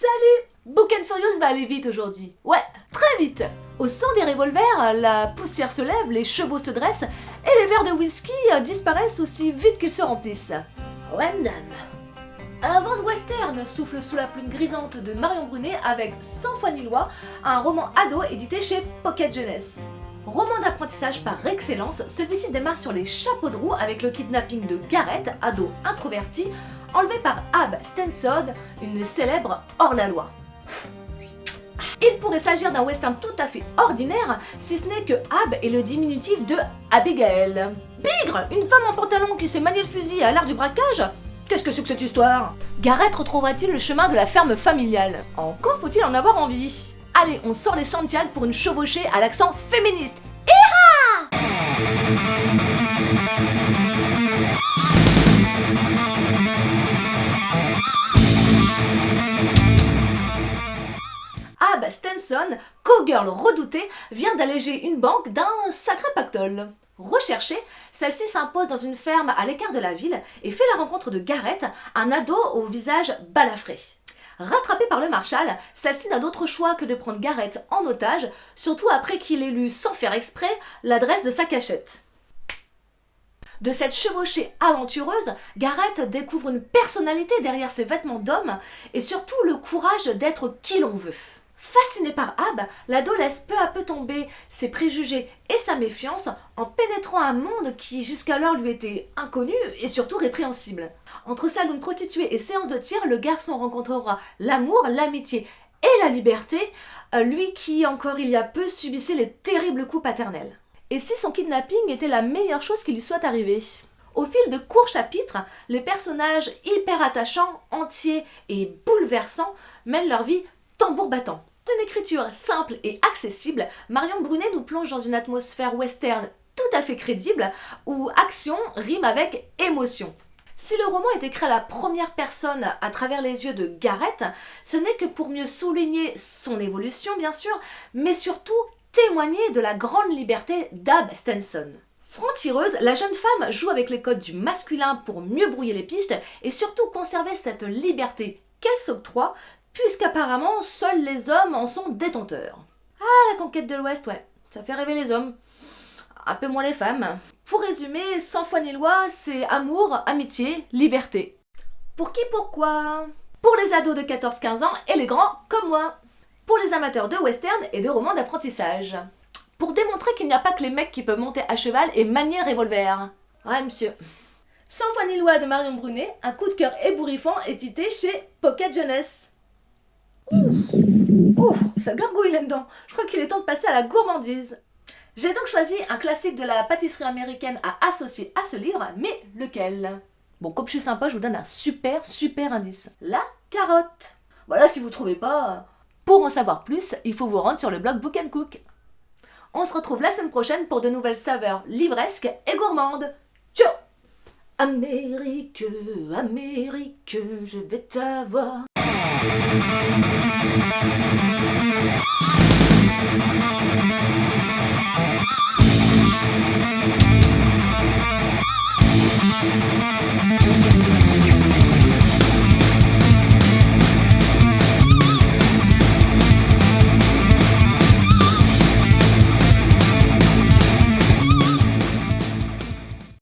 Salut! Book and Furious va aller vite aujourd'hui. Ouais, très vite! Au son des revolvers, la poussière se lève, les chevaux se dressent et les verres de whisky disparaissent aussi vite qu'ils se remplissent. Random. Un vent de western souffle sous la plume grisante de Marion Brunet avec Sans foi ni loi, un roman ado édité chez Pocket Jeunesse. Roman d'apprentissage par excellence, celui-ci démarre sur les chapeaux de roue avec le kidnapping de Garrett, ado introverti, enlevé par Ab Stenson, une célèbre hors-la-loi. Il pourrait s'agir d'un western tout à fait ordinaire, si ce n'est que Ab est le diminutif de Abigail. Bigre, une femme en pantalon qui sait manier le fusil à l'art du braquage? Qu'est-ce que c'est que cette histoire? Garrett retrouvera-t-il le chemin de la ferme familiale? Encore faut-il en avoir envie. Allez, on sort les Santiago pour une chevauchée à l'accent féministe. Ab Stenson, co-girl redoutée, vient d'alléger une banque d'un sacré pactole. Recherchée, celle-ci s'impose dans une ferme à l'écart de la ville et fait la rencontre de Garrett, un ado au visage balafré. Rattrapée par le Marshal, celle-ci n'a d'autre choix que de prendre Garrett en otage, surtout après qu'il ait lu sans faire exprès l'adresse de sa cachette. De cette chevauchée aventureuse, Garrett découvre une personnalité derrière ses vêtements d'homme et surtout le courage d'être qui l'on veut. Fasciné par Ab, l'ado laisse peu à peu tomber ses préjugés et sa méfiance en pénétrant un monde qui jusqu'alors lui était inconnu et surtout répréhensible. Entre saloon prostituée et séances de tir, le garçon rencontrera l'amour, l'amitié et la liberté, lui qui encore il y a peu subissait les terribles coups paternels. Et si son kidnapping était la meilleure chose qui lui soit arrivée? Au fil de courts chapitres, les personnages hyper attachants, entiers et bouleversants mènent leur vie tambour battant. Une écriture simple et accessible, Marion Brunet nous plonge dans une atmosphère western tout à fait crédible, où action rime avec émotion. Si le roman est écrit à la première personne à travers les yeux de Garrett, ce n'est que pour mieux souligner son évolution bien sûr, mais surtout témoigner de la grande liberté d'Ab Stenson. Franc-tireuse, la jeune femme joue avec les codes du masculin pour mieux brouiller les pistes et surtout conserver cette liberté qu'elle s'octroie, puisqu'apparemment seuls les hommes en sont détenteurs. Ah, la conquête de l'Ouest, ouais, ça fait rêver les hommes. Un peu moins les femmes. Pour résumer, Sans foi ni loi, c'est amour, amitié, liberté. Pour qui, pourquoi? Pour les ados de 14-15 ans et les grands comme moi. Pour les amateurs de western et de romans d'apprentissage. Pour démontrer qu'il n'y a pas que les mecs qui peuvent monter à cheval et manier un revolver. Ouais, monsieur. Sans foi ni loi de Marion Brunet, un coup de cœur ébouriffant édité chez Pocket Jeunesse. Ouh, ça gargouille là-dedans. Je crois qu'il est temps de passer à la gourmandise. J'ai donc choisi un classique de la pâtisserie américaine à associer à ce livre, mais lequel? Bon, comme je suis sympa, je vous donne un super indice. La carotte. Voilà, si vous trouvez pas... Pour en savoir plus, il faut vous rendre sur le blog Book & Cook. On se retrouve la semaine prochaine pour de nouvelles saveurs livresques et gourmandes. Ciao! Amérique, Amérique, je vais t'avoir.